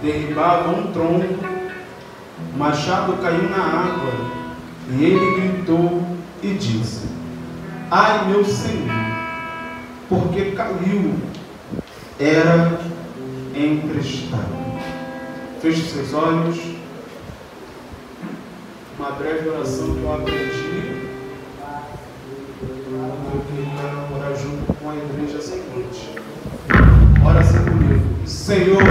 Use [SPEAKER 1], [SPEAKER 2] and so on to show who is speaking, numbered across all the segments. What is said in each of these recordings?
[SPEAKER 1] derribava um tronco, o machado caiu na água, e ele gritou e disse: ai, meu Senhor, porque caiu, era emprestado. Feche seus olhos. Uma breve oração que eu aprendi, eu queria orar junto com a igreja essa noite. Ora assim comigo: Senhor,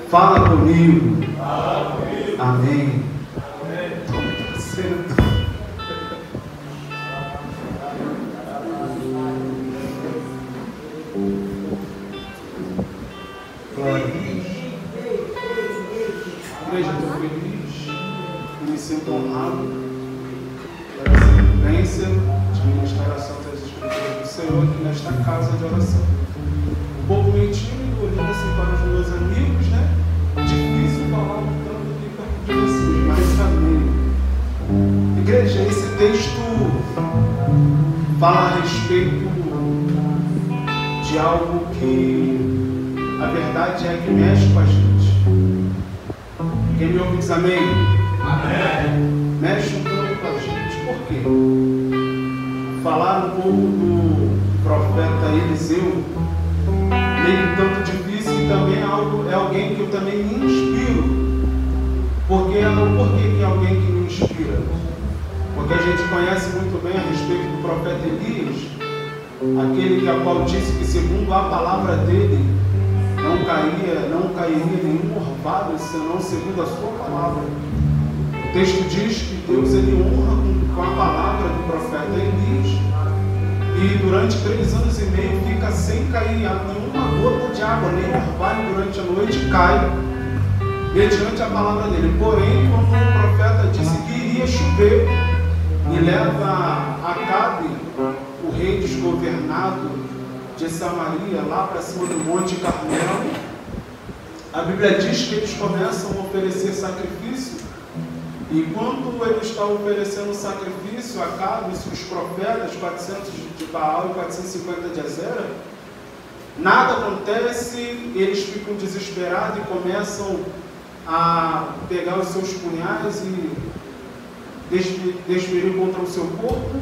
[SPEAKER 1] fala comigo. Amém. Glória a Deus. Igreja, estou feliz, me sinto honrado pela sequência de ministrar as Santas Escrituras do Senhor aqui nesta casa de oração. Um pouco meio tímido, olhando assim para os meus amigos, né? Difícil falar tanto aqui perto de vocês, mas amém. Igreja, esse texto fala a respeito de algo que a verdade é que mexe com a gente. Quem me ouve diz amém? Amém. Mexe um pouco com a gente. Por quê? Falar um pouco do profeta Eliseu, meio tanto difícil, e também é alguém que eu também me inspiro. Por que é alguém que me inspira? Porque a gente conhece muito bem a respeito do profeta Elias, aquele que a qual disse que segundo a palavra dele não cairia nenhum orvalho, senão segundo a sua palavra. O texto diz que Deus ele honra com a palavra do profeta Elias, e durante 3 anos e meio fica sem cair nenhuma gota de água, nem orvalho durante a noite cai, mediante a palavra dele. Porém, quando o profeta disse que iria chover, e leva Acabe, o rei desgovernado de Samaria, lá para cima do Monte Carmelo, a Bíblia diz que eles começam a oferecer sacrifício, e quando ele está oferecendo sacrifício, Acabe e os profetas, 400 de Baal e 450 de Azera, nada acontece, eles ficam desesperados e começam a pegar os seus punhais e desferir contra o seu corpo,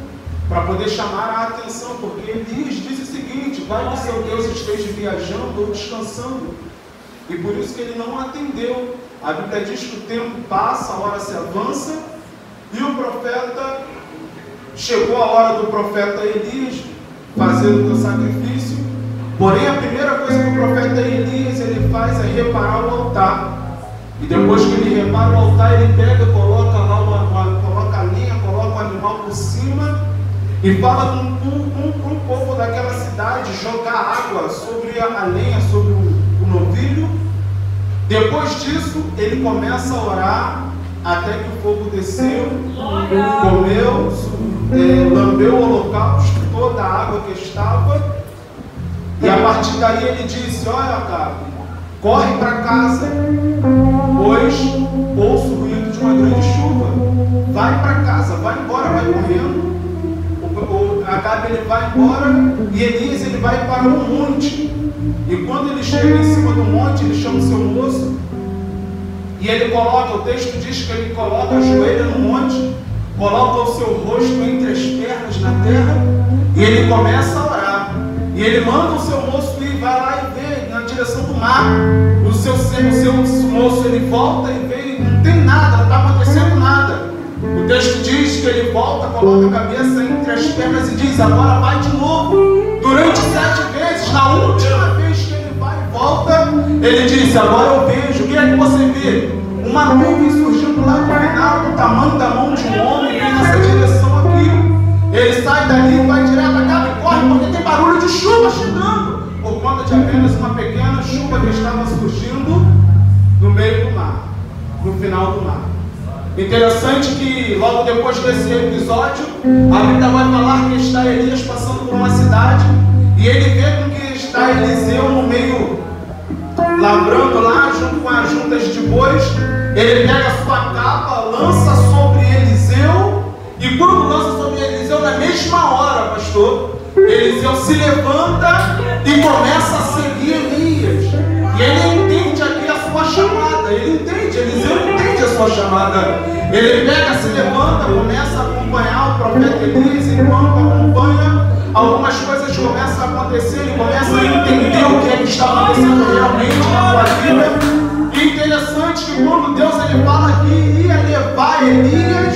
[SPEAKER 1] para poder chamar a atenção, porque Elias diz o seguinte: vai que o seu Deus esteja viajando ou descansando, e por isso que ele não atendeu. A Bíblia diz que o tempo passa, a hora se avança, e o profeta, chegou a hora do profeta Elias fazer o seu sacrifício, porém a primeira coisa que o profeta Elias ele faz é reparar o altar, e depois que ele repara o altar, ele pega, coloca lá coloca a linha, coloca o animal por cima, e fala com o povo daquela cidade jogar água sobre a lenha, sobre o novilho. Depois disso, ele começa a orar até que o fogo desceu, comeu, lambeu o holocausto, toda a água que estava, e a partir daí ele disse: olha, Acabe, corre para casa, pois ouço o ruído de uma grande chuva. Vai para casa, vai embora, vai correndo. Acabe ele vai embora, e Elias ele vai para um monte, e quando ele chega em cima do monte, ele chama o seu moço, e ele coloca, o texto diz que ele coloca a joelha no monte, coloca o seu rosto entre as pernas na terra, e ele começa a orar, e ele manda o seu moço ir, vai lá e vê na direção do mar. O seu moço ele volta e vê, não tem nada, não está acontecendo nada. O texto diz que ele volta, coloca a cabeça entre as pernas e diz: agora vai de novo. Durante 7 vezes, na última vez que ele vai e volta, ele diz: agora eu vejo. O que é que você vê? Uma nuvem surgindo lá no final, do tamanho da mão de um homem, e nessa direção aqui. Ele sai dali e vai direto a casa e corre, porque tem barulho de chuva chegando, por conta de apenas uma pequena chuva que estava surgindo no meio do mar, no final do mar. Interessante que logo depois desse episódio, a Bíblia vai falar que está Elias passando por uma cidade, e ele vê com que está Eliseu no meio, lavrando lá junto com as juntas de bois. Ele pega a sua capa, lança sobre Eliseu, e quando lança sobre Eliseu, na mesma hora, pastor, Eliseu se levanta e começa a seguir Elias. E ele entende sua chamada. Ele pega, se levanta, começa a acompanhar o profeta Elias. Enquanto acompanha, algumas coisas começam a acontecer. Ele começa a entender o que é que está acontecendo realmente na sua vida. E interessante que quando Deus ele fala que ia levar Elias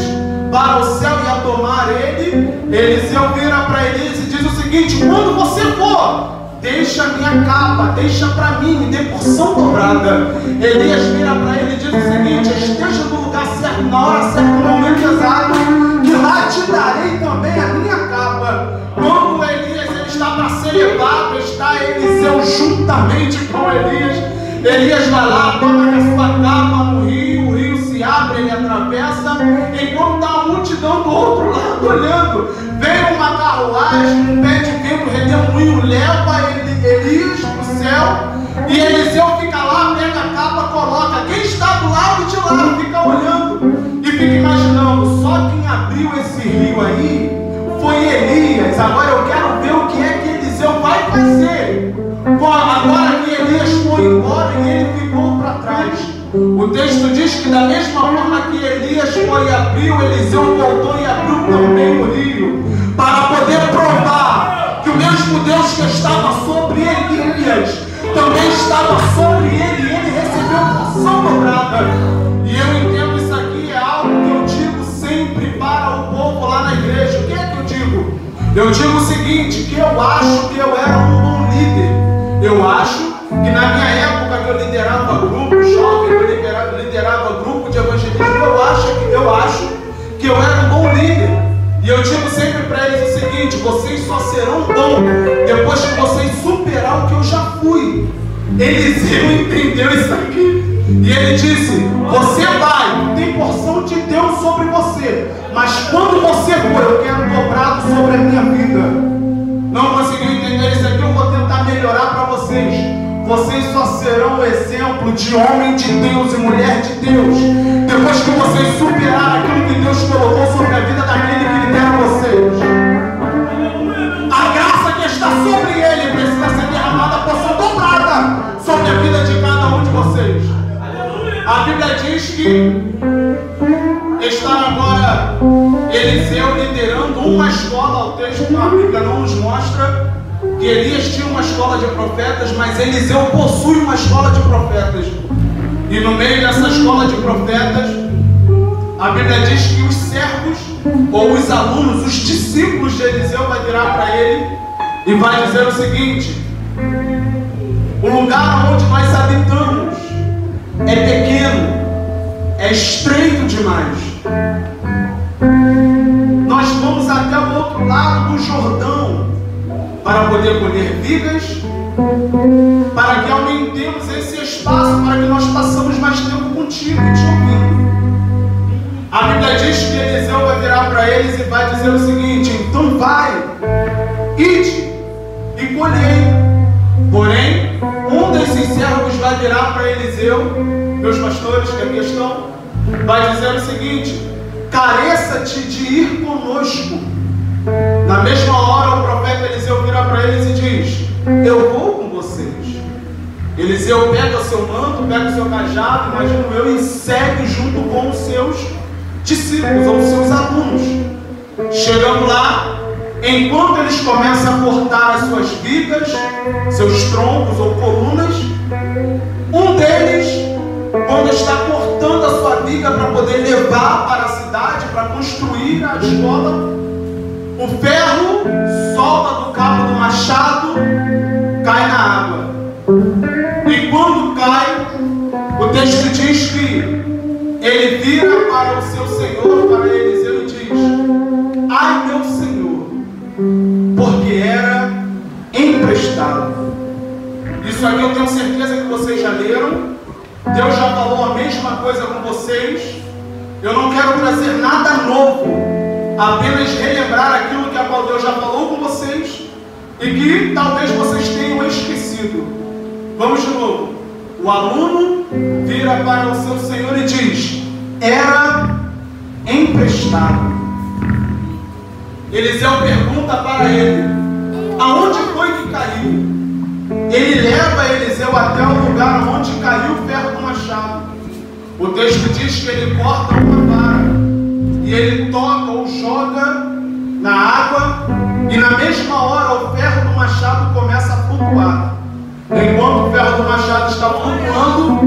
[SPEAKER 1] para o céu, ia tomar ele, Eliseu vira para Elias e diz o seguinte: quando você for, deixa minha capa, deixa para mim, me dê porção dobrada. Elias vira para ele e diz o seguinte: esteja no lugar certo, na hora certa, no momento exato, que lá te darei também a minha capa. Quando Elias ele está para ser levado, está Eliseu juntamente com Elias. Elias vai lá, toma a sua capa no rio, o rio se abre, ele atravessa, enquanto está a multidão do outro lado olhando. Vem uma carruagem, um pé de vento redemoinho, leva Elias para o céu, e Eliseu fica lá, pega a capa, coloca. Quem está do lado de lá fica olhando e fica imaginando: só quem abriu esse rio aí foi Elias. Agora eu quero ver o que é que Eliseu vai fazer. Agora que Elias foi embora e ele ficou para trás. O texto diz que da mesma forma que Elias foi e abriu, Eliseu voltou e abriu também o rio, para poder provar que o mesmo Deus que estava sobre Elias também estava sobre ele, e ele recebeu porção dobrada. E eu entendo isso aqui, é algo que eu digo sempre para o povo lá na igreja. O que é que eu digo? Eu digo o seguinte: que eu acho que eu era um bom líder. Eu acho que na minha época que eu liderava grupo jovem, eu liderava grupo de evangelismo, eu acho que eu era um bom líder. E eu digo sempre para eles o seguinte: vocês só serão bons depois que vocês superar o que eu já fui. Eliseu entendeu isso aqui. E ele disse: você vai, tem porção de Deus sobre você, mas quando você for, eu quero dobrado sobre a minha vida. Não conseguiu entender isso aqui? Eu vou tentar melhorar para vocês. Vocês só serão o exemplo de homem de Deus e mulher de Deus depois que vocês superarem aquilo que Deus colocou sobre a vida daquele que lidera vocês. A graça que está sobre ele precisa ser derramada, porção dobrada sobre a vida de cada um de vocês. A Bíblia diz que está agora Eliseu liderando uma escola. O texto da Bíblia não nos mostra que Elias tinha uma escola de profetas, mas Eliseu possui uma escola de profetas. E no meio dessa escola de profetas, a Bíblia diz que os servos, ou os alunos, os discípulos de Eliseu vai virar para ele e vai dizer o seguinte: o lugar onde nós habitamos é pequeno, é estreito demais. Nós vamos até o outro lado do Jordão para poder colher vigas, para que aumentemos esse espaço, para que nós passamos mais tempo contigo e te ouvindo. A Bíblia diz que Eliseu vai virar para eles e vai dizer o seguinte: então vai, ide e colhei. Porém, um desses servos vai virar para Eliseu, meus pastores, que aqui estão, vai dizer o seguinte: careça-te de ir conosco. Na mesma hora o profeta Eliseu vira para eles e diz: eu vou com vocês. Eliseu pega o seu manto, pega o seu cajado, imagino eu, e segue junto com os seus discípulos, ou os seus alunos. Chegando lá, enquanto eles começam a cortar as suas vigas, seus troncos ou colunas, um deles, quando está cortando a sua viga para poder levar para a cidade, para construir a escola, o ferro solta do cabo do machado, cai na água. E quando cai, o texto diz que ele vira para o seu senhor, para Eliseu, e diz: ai, meu senhor, porque era emprestado. Isso aqui eu tenho certeza que vocês já leram. Deus já falou a mesma coisa com vocês. Eu não quero trazer nada novo, apenas relembrar aquilo que a qual Deus já falou com vocês e que talvez vocês tenham esquecido. Vamos de novo. O aluno vira para o seu senhor e diz: era emprestado. Eliseu pergunta para ele: aonde foi que caiu? Ele leva Eliseu até o lugar onde caiu o ferro do machado. O texto diz que ele corta uma vara e ele toca ou joga na água, e na mesma hora o ferro do machado começa a flutuar. Enquanto o ferro do machado está flutuando,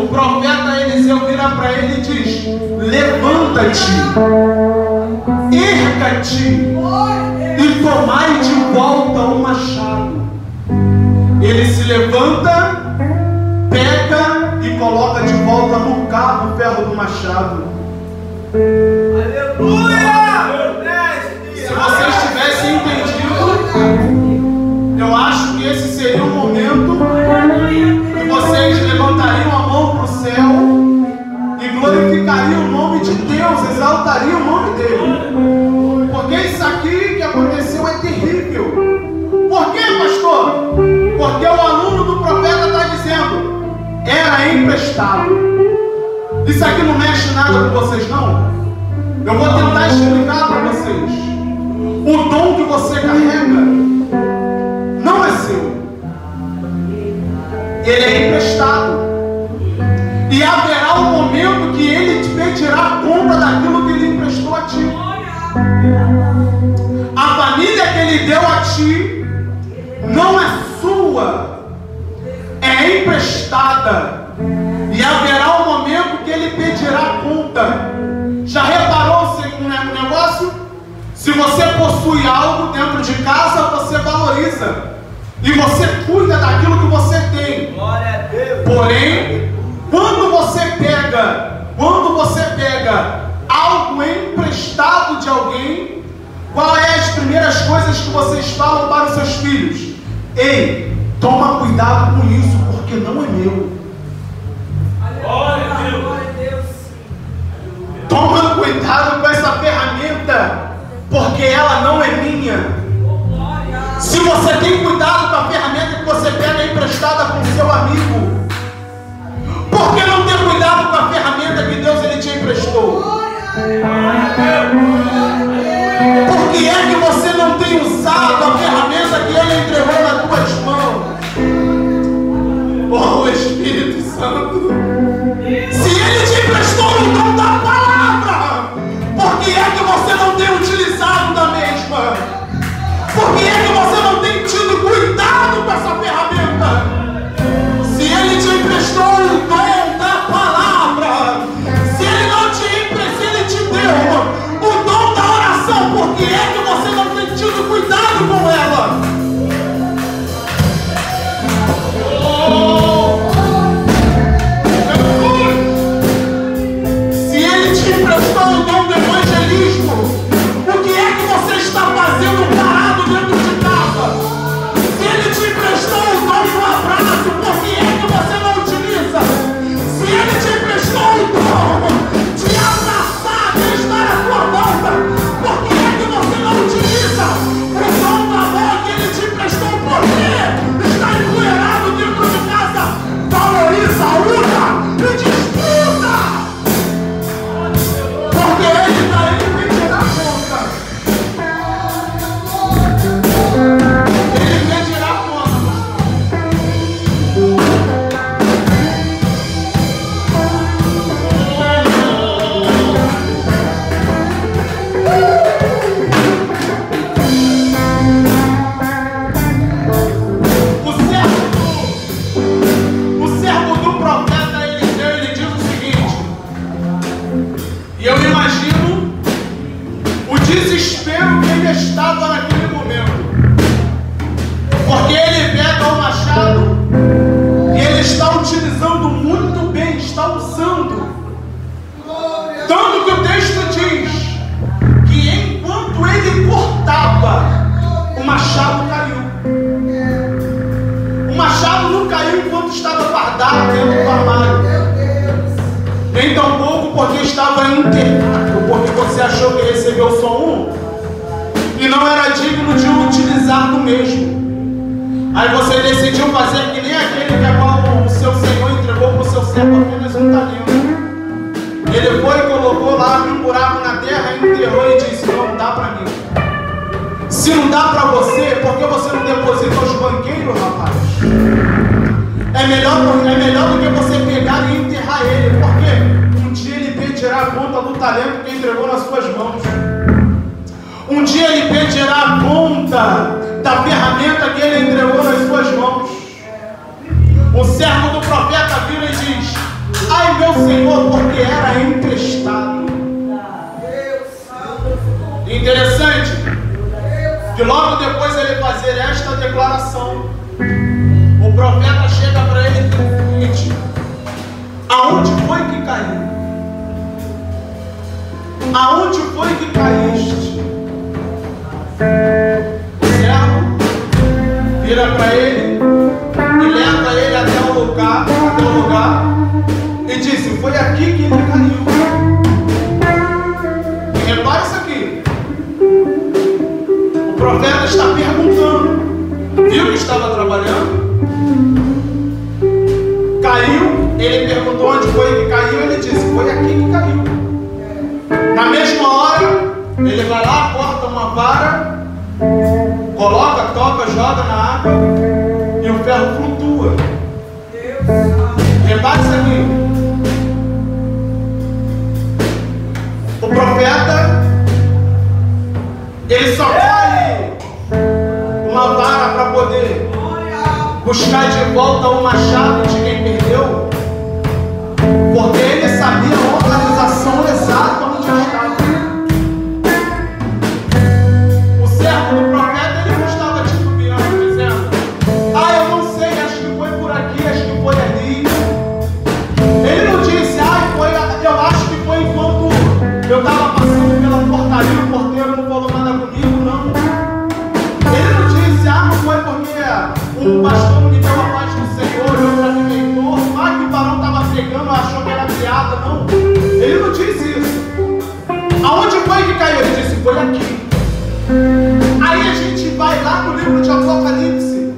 [SPEAKER 1] o profeta Eliseu vira para ele e diz: levanta-te, erga-te e tomai de volta o machado. Ele se levanta, pega e coloca de volta no cabo o ferro do machado. Aleluia! Se vocês tivessem entendido, eu acho que esse seria o momento que vocês levantariam a mão para o céu e glorificariam o nome de Deus, exaltariam o nome dele. Porque isso aqui que aconteceu é terrível. Por quê, pastor? Porque o aluno do profeta está dizendo: era emprestado. Isso aqui não mexe nada com vocês, não? Eu vou tentar explicar para vocês. O dom que você carrega não é seu. Ele é emprestado. E haverá um momento que ele te pedirá conta daquilo que ele emprestou a ti. A família que ele deu a ti não é sua, é emprestada. E haverá um momento que ele pedirá conta. Já reparou um negócio? Se você possui algo dentro de casa, você valoriza e você cuida daquilo que você tem. Glória a Deus. Porém, quando você pega algo emprestado de alguém, qual é as primeiras coisas que vocês falam para os seus filhos? Ei, toma cuidado com isso, porque não é meu. Glória a Deus. Toma cuidado com essa ferramenta, porque ela não é minha. Se você tem cuidado com a ferramenta que você pega emprestada com seu amigo, por que não ter cuidado com a ferramenta que Deus ele te emprestou? Por que é que você não tem usado a ferramenta que ele entregou nas tuas mãos? Oh, Espírito Santo, se ele te emprestou o dom da palavra, por que é que você não tem utilizado da mesma? Por que é que você não tem tido cuidado com essa ferramenta? Se ele te emprestou o dom da palavra, se ele te deu o dom da oração, por que é que você não tem tido cuidado com ela? Se ele te emprestou o dom do evangelismo, o que é que você está fazendo parado dentro de casa? Se ele te emprestou o dom do abraço, por que é que você não utiliza? Se ele te emprestou o dom de abraçar, de estar à sua volta, por que é que você não utiliza o dom da amor que ele te emprestou? Por quê? Está empoeirado dentro de casa. Valoriza, usa e desfruta, porque ele está aí para tirar conta. Ele quer tirar conta. O servo do profeta Eliseu, ele diz o seguinte, e eu imagino o desespero que ele estava naquele momento, porque ele pega o machado e ele está utilizando muito bem, está usando. Tanto que o texto diz que enquanto ele cortava, o machado caiu. O machado não caiu enquanto estava guardado dentro do armário, nem tampouco porque estava enterrado, porque você achou que recebeu só um e não era digno de utilizar do mesmo. Aí você decidiu fazer que nem aquele que a qual o seu Senhor entregou para o seu servo apenas um talento. Ele foi e colocou lá, abriu um buraco na terra, enterrou e disse: não dá para mim. Se não dá para você, por que você não deposita aos banqueiros, rapaz? É melhor do que você pegar e enterrar ele. Por quê? conta do talento que entregou nas suas mãos. Um dia ele pedirá a conta da ferramenta que ele entregou nas suas mãos. O servo do profeta vira e diz: ai meu Senhor, porque era emprestado. Interessante que logo depois ele fazer esta declaração, o profeta chega para ele e diz: aonde foi que caiu? Aonde foi que caíste? O servo vira para ele e leva ele até o lugar e disse: foi aqui que ele caiu. E repare isso aqui. O profeta está perguntando. Viu que estava trabalhando? Caiu. Ele perguntou onde foi que caiu. Ele disse: foi aqui que caiu. Na mesma hora, ele vai lá, corta uma vara, coloca, toca, joga na água e o ferro flutua. Repare isso aqui. O profeta, ele só colhe uma vara para poder buscar de volta o machado de quem perdeu, porque ele sabia a localização exata onde estava. O servo do profeta, ele não estava titubeando, dizendo: ah, eu não sei, acho que foi por aqui, acho que foi ali. Ele não disse: ah, eu acho que foi enquanto eu estava passando pela portaria, o porteiro não falou nada comigo, não. Ele não disse: ah, não foi porque um pastor me deu a paz do Senhor, eu já me mentor, ah, que o barão estava pregando, achou que era piada, não. Ele não disse isso. Aonde foi que caiu? Ele disse: foi aqui. Aí a gente vai lá no livro de Apocalipse,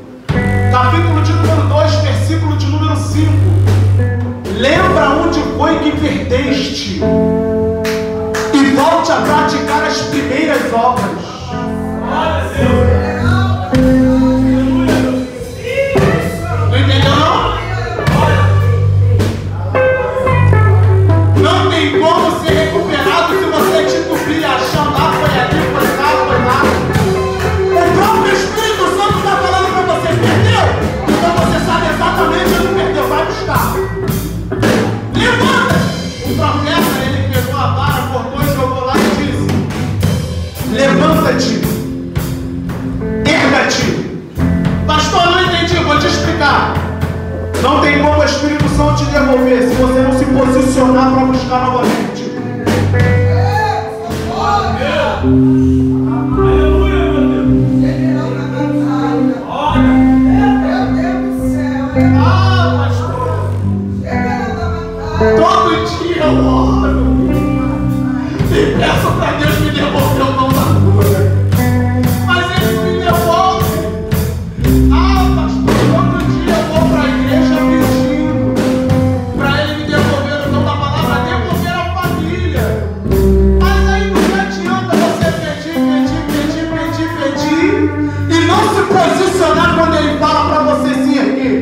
[SPEAKER 1] capítulo de número 2, versículo de número 5. Lembra onde foi que perdeste e volte a praticar as primeiras obras. Não entendeu, não? Não tem como ser recuperado se você titubia achando: ah, foi aqui, foi cá, foi lá. O próprio Espírito Santo está falando para você: perdeu? Então você sabe exatamente onde perdeu, vai buscar. Levanta! O profeta, ele pegou a vara, cortou e jogou lá e disse: levanta-te, erga-te. Pastor, não entendi, vou te explicar. Não tem como o Espírito Santo te devolver se você não se posicionar para buscar novamente. Ah, pastor, todo dia eu oro e peço para Deus me devolver o dom da cura, mas Ele não me devolve. Ah, pastor, todo dia eu vou para a igreja pedindo para Ele me devolver o dom da palavra, devolver a família. Mas aí não adianta você pedir e não se posicionar quando Ele fala para você se erguer.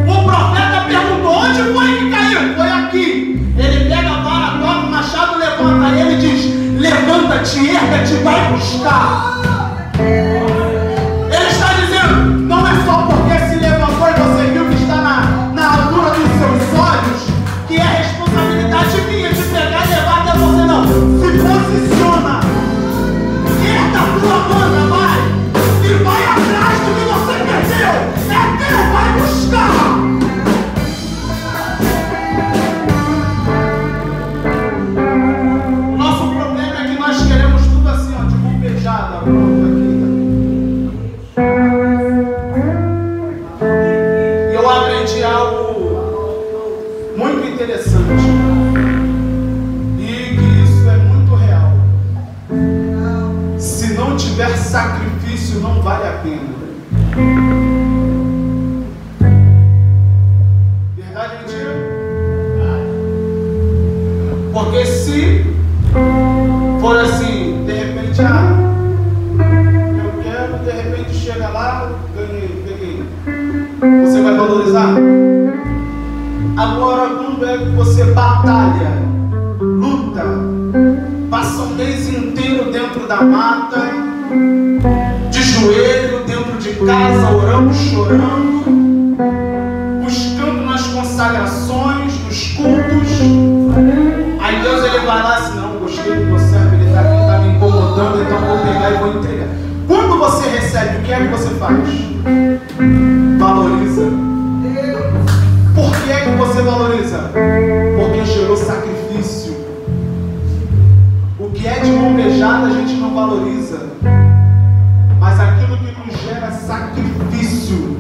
[SPEAKER 1] O profeta perguntou: onde foi que caiu? Foi aqui. Ele pega a vara, toca o machado, levanta. Aí ele diz: levanta-te, erga-te, vai buscar. Ele está dizendo: não é só porque se levantou e você viu que está na altura dos seus olhos que é responsabilidade minha de pegar e levar até você, não. Se posiciona, erga a tua banda, vai, e vai atrás do que você perdeu. É teu, vai buscar. O nosso problema é que nós queremos tudo assim, ó, de bombejada, pronto, aqui. E eu aprendi algo muito interessante, e que isso é muito real. Se não tiver sacrifício, não vale a pena. Verdade ou mentira? Porque se for assim, de repente, eu quero, de repente chega lá, ganhei, peguei, você vai valorizar? Agora, quando é que você batalha, luta, passa um mês inteiro dentro da mata, de joelho, dentro de casa, orando, chorando, buscando nas consagrações, nos cultos. Aí Deus ele vai lá assim, não, gostei do meu servo, ele está aqui, está me incomodando, então vou pegar e vou entregar. Quando você recebe, o que é que você faz? Valoriza. Por que é que você valoriza? Porque gerou sacrifício. O que é de mão beijada a gente não valoriza. Mas aquilo que nos gera sacrifício,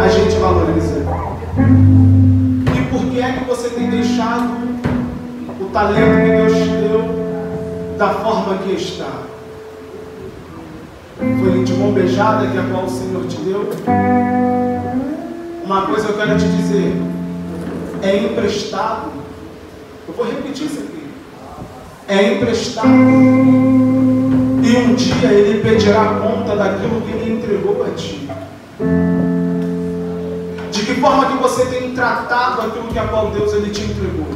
[SPEAKER 1] a gente valoriza. E por que é que você tem deixado o talento que Deus te deu da forma que está? Foi de mão beijada que a qual o Senhor te deu? Uma coisa eu quero te dizer, é emprestado. Eu vou repetir isso aqui. É emprestado. E um dia ele pedirá conta daquilo que ele entregou a ti. De que forma que você tem tratado aquilo que a qual Deus ele te entregou?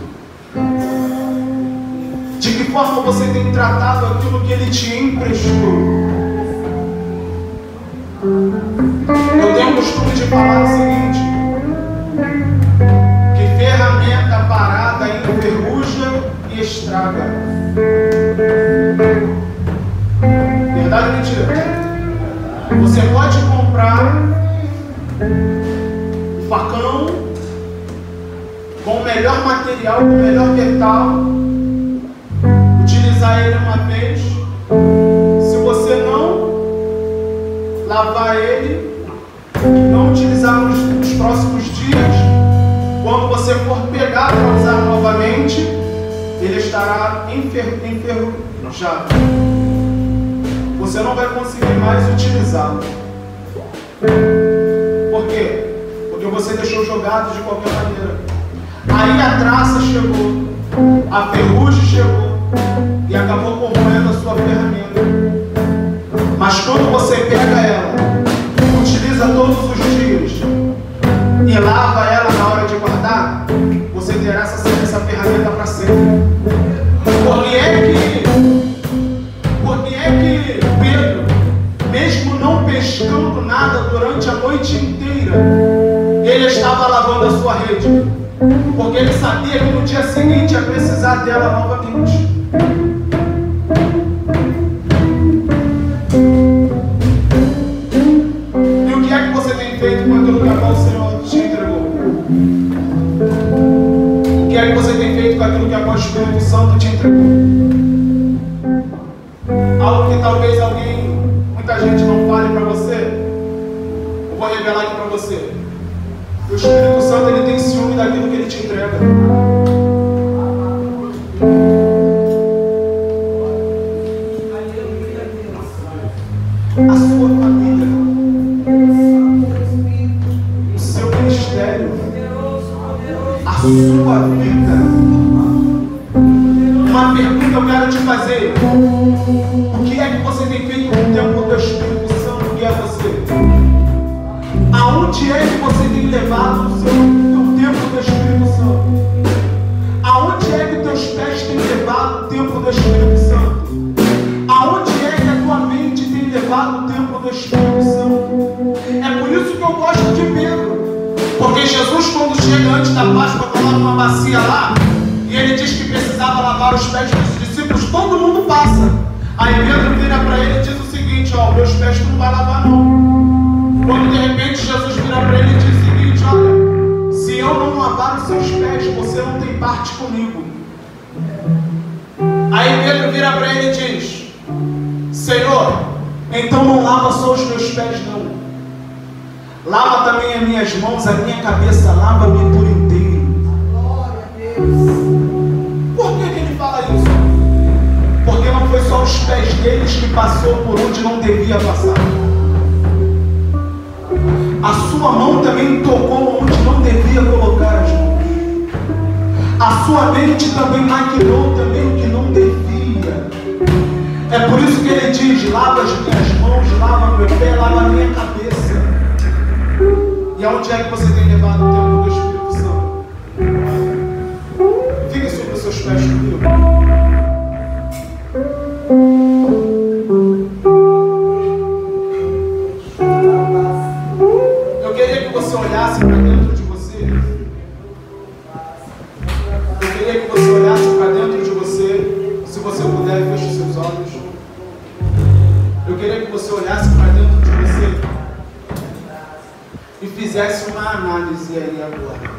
[SPEAKER 1] De que forma você tem tratado aquilo que ele te emprestou? Eu tenho o costume de falar o seguinte, que ferramenta parada enferruja e estraga. Verdade ou mentira? Você pode comprar um facão com o melhor material, com o melhor metal, utilizar ele uma vez. Se você não lavar ele, não utilizar nos próximos dias, quando você for pegar para usar novamente, ele estará enferrujado. Você não vai conseguir mais utilizá-lo. Por quê? Porque você deixou jogado de qualquer maneira. Aí a traça chegou, a ferrugem chegou e acabou corroendo a sua ferramenta. Mas quando você pega ela, utiliza todos os dias e lava ela na hora de guardar, você terá essa ferramenta para sempre. Porque é que Pedro, mesmo não pescando nada durante a noite inteira, ele estava lavando a sua rede, porque ele sabia que no dia seguinte ia precisar dela novamente. E o que é que você tem feito com aquilo que a qual o Senhor te entregou? O que é que você tem feito com aquilo que a qual o Espírito Santo te entregou? Algo que talvez muita gente não fale para você, eu vou revelar aqui para você. O Espírito Santo ele tem ciúme daquilo que ele te entrega. A sua família, o seu ministério, a sua vida. Uma pergunta eu quero te fazer: o que é que você tem feito com o tempo do Espírito Santo que é você? Aonde é que você tem levado o tempo do Espírito Santo? Aonde é que teus pés têm levado o tempo do Espírito Santo? Aonde é que a tua mente tem levado o tempo do Espírito Santo? É por isso que eu gosto de Pedro, porque Jesus, quando chega antes da Páscoa, coloca uma bacia lá e ele diz que precisava lavar os pés dos discípulos. Todo mundo passa. Aí Pedro vira para ele e diz o seguinte: ó, meus pés tu não vai lavar não. Quando de repente Jesus vira para ele e diz o seguinte: olha, se eu não lavar os seus pés, você não tem parte comigo. Aí Pedro vira para ele e diz: Senhor, então não lava só os meus pés não, lava também as minhas mãos, a minha cabeça, lava-me por inteiro. Glória a Deus. Por que ele fala isso? Porque não foi só os pés deles que passou por onde não devia passar. A sua mão também tocou onde não devia colocar as mãos. A sua mente também maquinou também o que não devia. É por isso que ele diz: lava as minhas mãos, lava meu pé, lava a minha cabeça. E aonde é que você tem levado o tempo do Espírito Santo? olhasse para dentro de você. Eu queria que você olhasse para dentro de você. Se você puder, feche os seus olhos. Eu queria que você olhasse para dentro de você e fizesse uma análise aí agora.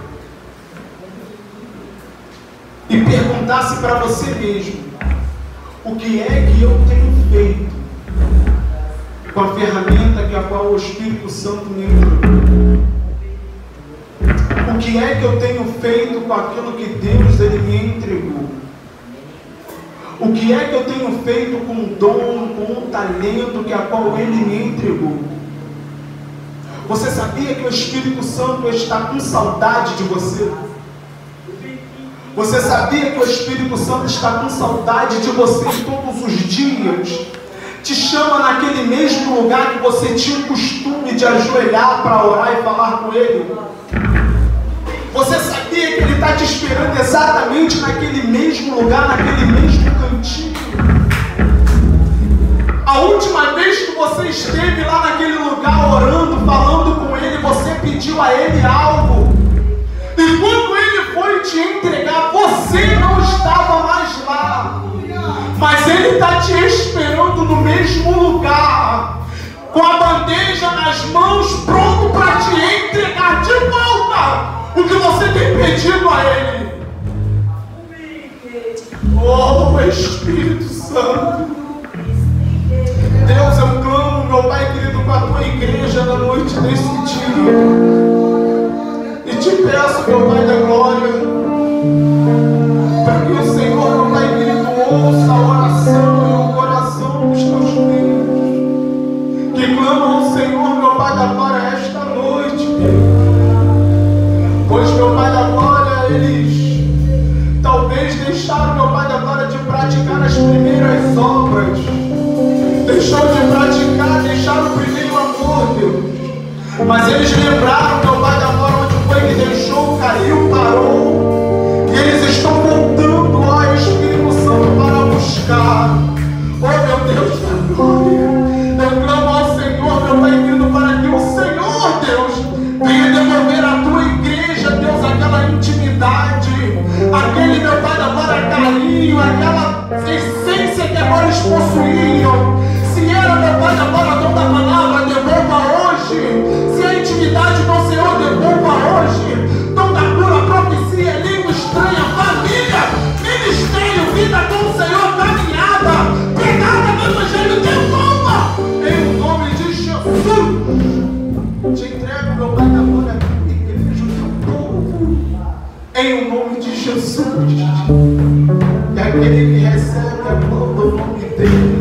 [SPEAKER 1] E perguntasse para você mesmo: o que é que eu tenho feito com a ferramenta que a qual o Espírito Santo me entregou? O que é que eu tenho feito com aquilo que Deus ele me entregou? O que é que eu tenho feito com o dom, com o talento que a qual Ele me entregou? Você sabia que o Espírito Santo está com saudade de você? Você sabia que o Espírito Santo está com saudade de você todos os dias? Te chama naquele mesmo lugar que você tinha o costume de ajoelhar para orar e falar com Ele? Você sabia que Ele está te esperando exatamente naquele mesmo lugar, naquele mesmo cantinho? A última vez que você esteve lá naquele lugar orando, falando com Ele, você pediu a Ele algo. E quando Ele foi te entregar, você não estava mais lá. Mas Ele está te esperando no mesmo lugar, com a bandeja nas mãos, pronto para te entregar de volta o que você tem pedido a Ele. Oh, Espírito Santo. Deus, eu clamo, meu Pai querido, com a tua igreja na noite desse dia. E te peço, meu Pai da glória, para que o Senhor, meu Pai querido, ouça a oração e o coração dos teus filhos, que clamam ao Senhor, meu Pai da glória, esta noite, Deus. Pois, meu Pai da glória, eles talvez deixaram, meu Pai da glória, de praticar as primeiras obras. Deixou de praticar, deixaram o primeiro amor, Deus. Mas eles lembraram, meu Pai da glória, onde foi que deixou, caiu, parou. E eles estão voltando, ó Espírito Santo, para buscar. Oh, meu Deus da glória. Eu clamo ao Senhor, meu Pai querido, para que o Senhor, Deus, venha devolver à tua igreja, Deus, aquela intimidade, aquele, meu Pai da glória, carinho, aquela essência que agora eles possuíam. Se era, meu Pai da glória, dom da palavra, devolva hoje. Se a intimidade do Senhor, devolva hoje. Dom da cura, profecia, língua estranha, família, ministério, vida com o Senhor, caminhada, pegada no Evangelho, devolva. Em o nome de Jesus. Te entrego, meu Pai da glória, a igreja, o teu povo. Em o nome de Jesus. E aquele que recebe a glória do nome dele.